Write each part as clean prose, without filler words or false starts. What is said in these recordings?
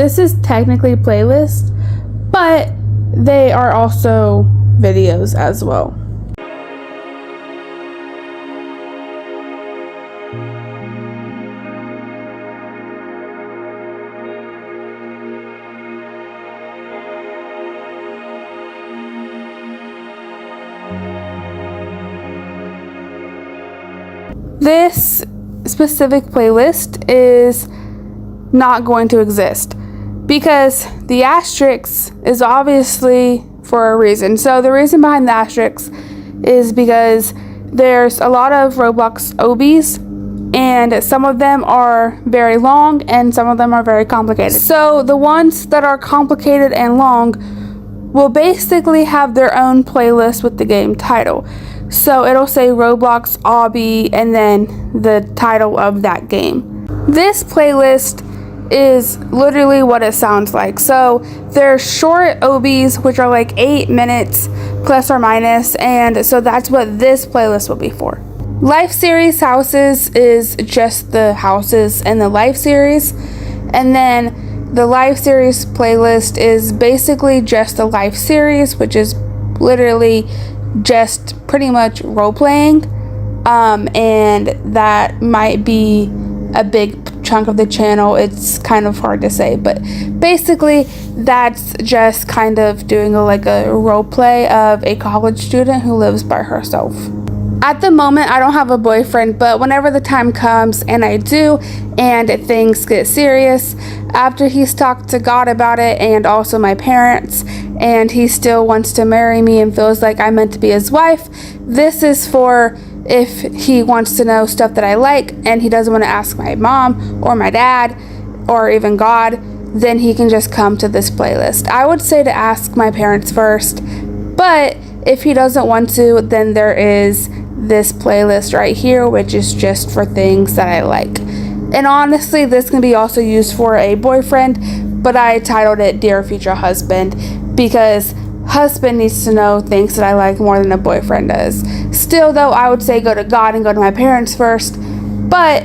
This is technically playlists, but they are also videos as well. This specific playlist is not going to exist because the asterisk is obviously for a reason. So the reason behind the asterisk is because there's a lot of Roblox OBs, and some of them are very long and some of them are very complicated. So the ones that are complicated and long will basically have their own playlist with the game title. So it'll say Roblox Obby and then the title of that game. This playlist is literally what it sounds like. So there's short OBs, which are like 8 minutes plus or minus, and so that's what this playlist will be for. Life series houses is just the houses in the life series, and then the life series playlist is basically just the life series, which is literally just pretty much role playing, and that might be a big chunk of the channel. It's kind of hard to say, but basically that's just kind of doing like a role play of a college student who lives by herself. At the moment, I don't have a boyfriend, but whenever the time comes, and I do, and things get serious, after he's talked to God about it and also my parents, and he still wants to marry me and feels like I'm meant to be his wife, this is for if he wants to know stuff that I like and he doesn't want to ask my mom or my dad or even God, then he can just come to this playlist. I would say to ask my parents first, but if he doesn't want to, then there is this playlist right here, which is just for things that I like. And honestly, this can be also used for a boyfriend, but I titled it Dear Future Husband because husband needs to know things that I like more than a boyfriend does. Still though, I would say go to God and go to my parents first, but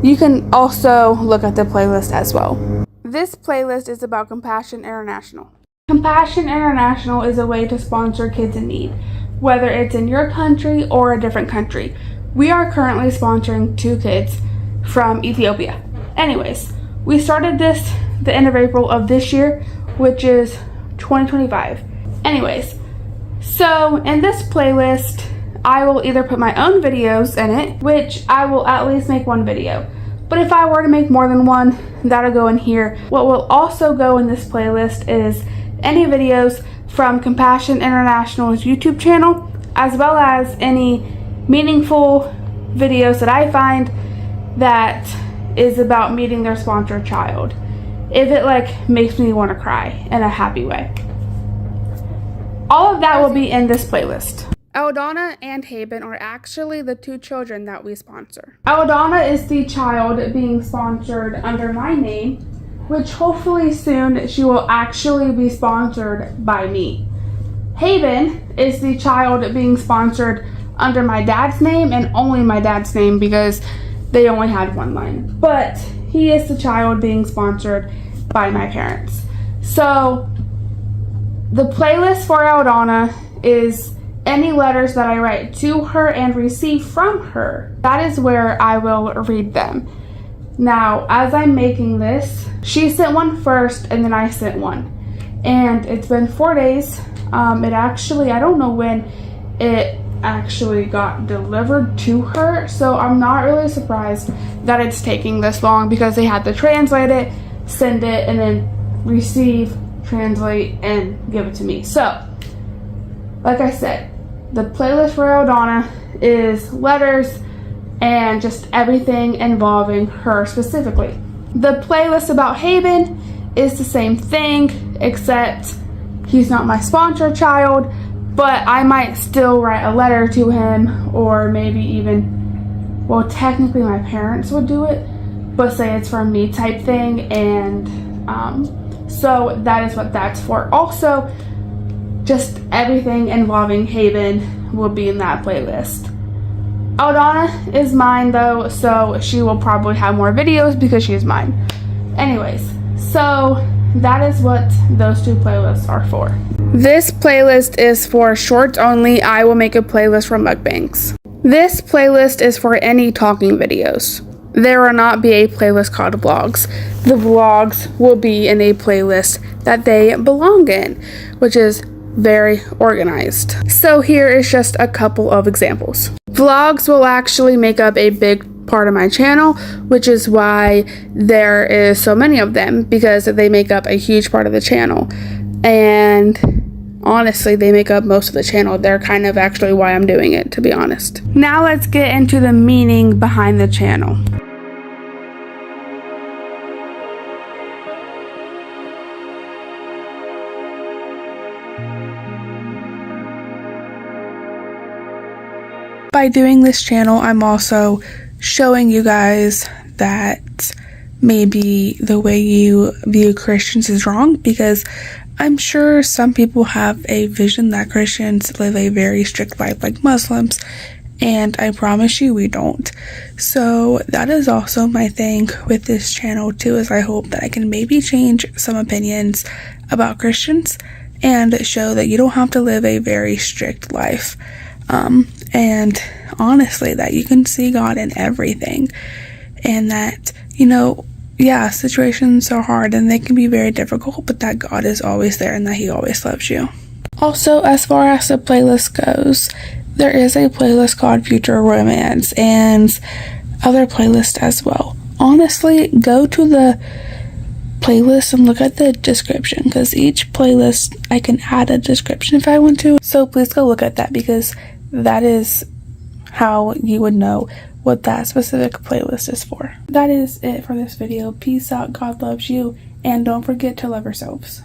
you can also look at the playlist as well. This playlist is about Compassion International. Compassion International is a way to sponsor kids in need, whether it's in your country or a different country. We are currently sponsoring 2 kids from Ethiopia. Anyways, we started this the end of April of this year, which is 2025. Anyways, so in this playlist, I will either put my own videos in it, which I will at least make 1 video. But if I were to make more than 1, that'll go in here. What will also go in this playlist is any videos from Compassion International's YouTube channel, as well as any meaningful videos that I find that is about meeting their sponsored child. If it like makes me want to cry in a happy way. All of that will be in this playlist. Eldana and Haben are actually the 2 children that we sponsor. Eldana is the child being sponsored under my name, which hopefully soon she will actually be sponsored by me. Haben is the child being sponsored under my dad's name and only my dad's name because they only had 1 line. But he is the child being sponsored by my parents. So the playlist for Eldana is any letters that I write to her and receive from her. That is where I will read them. Now, as I'm making this, she sent one first and then I sent one. And it's been 4 days. It actually, I don't know when it actually got delivered to her. So I'm not really surprised that it's taking this long because they had to translate it, send it, and then receive, translate, and give it to me. So, like I said, the playlist for Eldana is letters and just everything involving her specifically. The playlist about Haben is the same thing, except he's not my sponsor child, but I might still write a letter to him, or maybe even, well, technically my parents would do it, but say it's from me type thing, and so that is what that's for. Also, just everything involving Haben will be in that playlist. Eldana is mine though, so she will probably have more videos because she's mine. Anyways, so that is what those two playlists are for. This playlist is for shorts only. I will make a playlist for mukbangs. This playlist is for any talking videos. There will not be a playlist called vlogs. The vlogs will be in a playlist that they belong in, which is very organized. So here is just a couple of examples. Vlogs will actually make up a big part of my channel, which is why there is so many of them, because they make up a huge part of the channel. And honestly, they make up most of the channel. They're kind of actually why I'm doing it, to be honest. Now let's get into the meaning behind the channel. By doing this channel, I'm also showing you guys that maybe the way you view Christians is wrong, because I'm sure some people have a vision that Christians live a very strict life like Muslims, and I promise you we don't. So that is also my thing with this channel too, is I hope that I can maybe change some opinions about Christians and show that you don't have to live a very strict life. And honestly, that you can see God in everything, and that, yeah, situations are hard and they can be very difficult, but that God is always there and that He always loves you. Also, as far as the playlist goes, there is a playlist called Future Romance and other playlists as well. Honestly, go to the playlist and look at the description, because each playlist I can add a description if I want to. So please go look at that, because that is how you would know what that specific playlist is for. That is it for this video. Peace out, God loves you, and don't forget to love yourselves.